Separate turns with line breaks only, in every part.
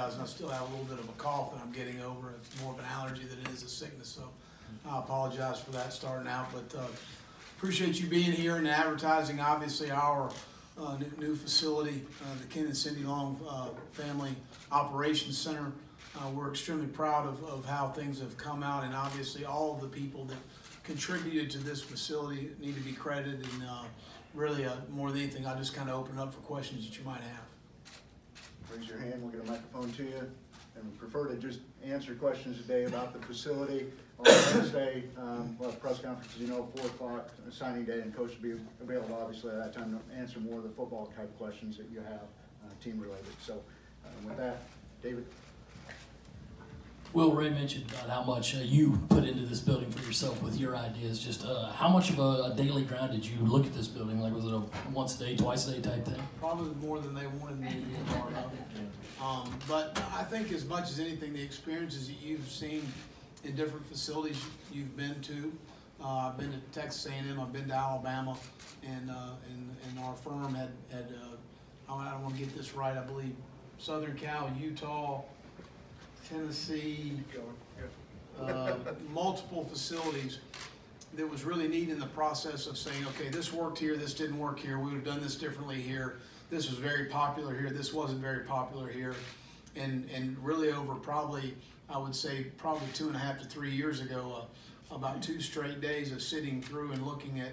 apologize. I still have a little bit of a cough that I'm getting over. It's more of an allergy than it is a sickness, so I apologize for that starting out. But appreciate you being here and advertising, obviously, our new facility, the Ken and Cindy Long Family Operations Center. We're extremely proud of how things have come out, and obviously all of the people that contributed to this facility need to be credited. And really, more than anything, I'll just kind of open it up for questions that you might have.
Raise your hand, we'll get a microphone to you. And we prefer to just answer questions today about the facility. On Wednesday, we'll have press conference, as you know, 4 o'clock, signing day, and Coach will be available, obviously, at that time to answer more of the football type questions that you have, team related. So with that, David.
Will, Ray mentioned about how much you put into this building for yourself with your ideas. Just how much of a daily grind did you look at this building? Like, was it a once a day, twice a day type thing?
Probably more than they wanted me to be a part of. But I think as much as anything, the experiences that you've seen in different facilities you've been to. I've been to Texas A&M, I've been to Alabama, and our firm had I don't want to get this right, I believe Southern Cal, Utah, Tennessee, multiple facilities that was really neat in the process of saying, okay, this worked here, this didn't work here, we would have done this differently here, this was very popular here, this wasn't very popular here, and really over probably, I would say probably 2.5 to 3 years ago, about 2 straight days of sitting through and looking at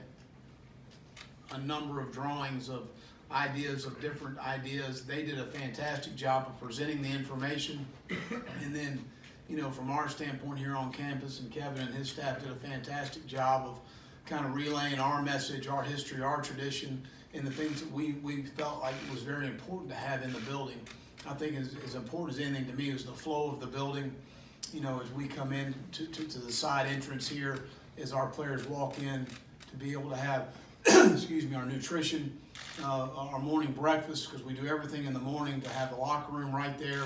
a number of drawings of ideas of different ideas. They did a fantastic job of presenting the information, and then, you know, from our standpoint here on campus, and Kevin and his staff did a fantastic job of kind of relaying our message, our history, our tradition, and the things that we felt like it was very important to have in the building. I think as important as anything to me is the flow of the building. You know, as we come in to the side entrance here, as our players walk in, to be able to have excuse me, our nutrition, our morning breakfast, because we do everything in the morning, to have the locker room right there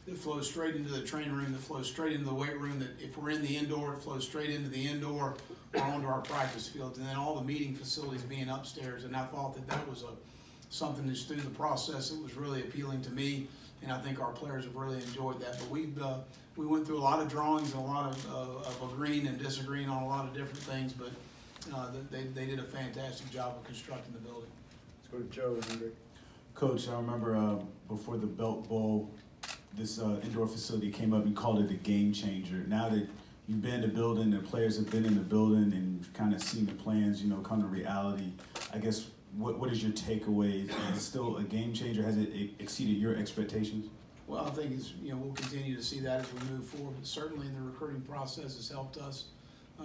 that flows straight into the training room, that flows straight into the weight room, that if we're in the indoor, it flows straight into the indoor or onto our practice fields, and then all the meeting facilities being upstairs. And I thought that was something that's through the process that was really appealing to me, and I think our players have really enjoyed that. But we went through a lot of drawings and a lot of agreeing and disagreeing on a lot of different things, but they did a fantastic job of constructing the building.
Let's go to Joe and Hendrick.
Coach, I remember before the Belt Bowl, this indoor facility came up and called it a game changer. Now that you've been in the building, the players have been in the building and kind of seen the plans, you know, come to reality, I guess, what is your takeaway? Is it still a game changer? Has it exceeded your expectations?
Well, I think we'll continue to see that as we move forward, but certainly in the recruiting process has helped us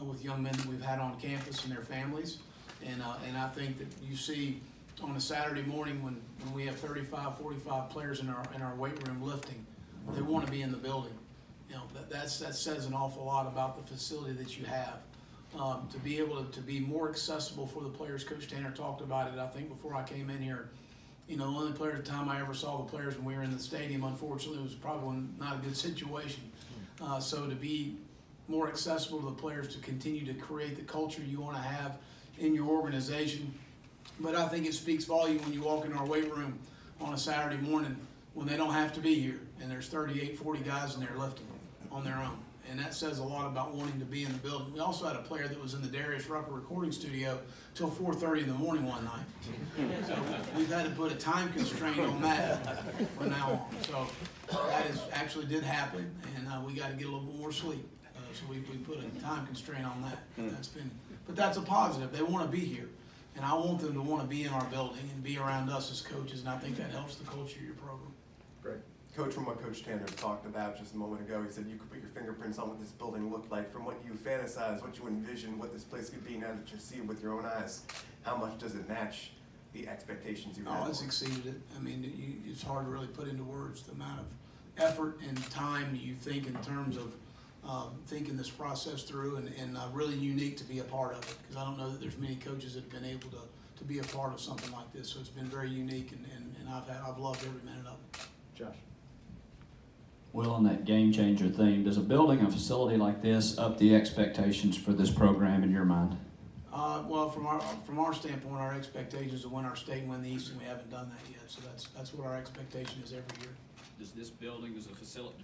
with young men that we've had on campus and their families. And I think that you see on a Saturday morning when we have 35, 45 players in our weight room lifting, they want to be in the building. You know, that says an awful lot about the facility that you have. To be able to be more accessible for the players. Coach Tanner talked about it, I think, before I came in here. You know, the only time I ever saw the players when we were in the stadium, unfortunately, was probably not a good situation. So to be more accessible to the players, to continue to create the culture you want to have in your organization. But I think it speaks volume when you walk in our weight room on a Saturday morning when they don't have to be here, and there's 38, 40 guys in there lifting on their own. And that says a lot about wanting to be in the building. We also had a player that was in the Darius Rucker recording studio till 4:30 in the morning one night. So we've had to put a time constraint on that from now on. So that actually did happen, and we got to get a little bit more sleep. So we put a time constraint on that. But that's a positive. They want to be here, and I want them to want to be in our building and be around us as coaches, and I think that helps the culture of your program.
Great.
Coach, from what Coach Tanner talked about just a moment ago, he said you could put your fingerprints on what this building looked like, from what you fantasize, what you envision, what this place could be now that you see it with your own eyes. How much does it match the expectations you had?
Oh, it's exceeded it. I mean, it's hard to really put into words the amount of effort and time you think in terms of thinking this process through, and really unique to be a part of it, because I don't know that there's many coaches that have been able to be a part of something like this. So it's been very unique, and I've loved every minute of it.
Josh.
Well, on that game changer thing, does a building, a facility like this, up the expectations for this program in your mind?
Well, from our standpoint, our expectation is to win our state and win the East, and we haven't done that yet. So that's what our expectation is every year.
Does this building, do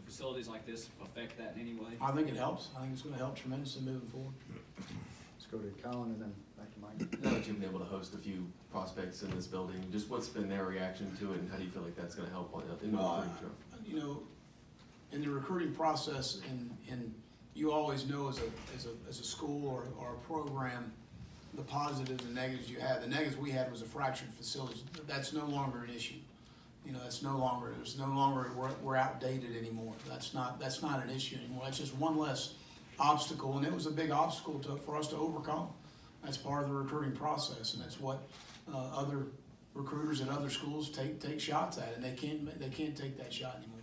facilities like this affect that in any way?
I think it helps. I think it's gonna help tremendously moving forward.
Let's go to Colin and then back to Mike.
Now that you've been able to host a few prospects in this building, just what's been their reaction to it, and how do you feel like that's gonna help in the
Well,
recruiting trail?
you know, in the recruiting process, and you always know as a school or a program, the positives and negatives you have. The negatives we had was a fractured facility. That's no longer an issue. You know, there's no longer, we're outdated anymore. That's not an issue anymore. That's just one less obstacle, and it was a big obstacle for us to overcome. That's part of the recruiting process, and that's what other recruiters at other schools take shots at, and they can't take that shot anymore.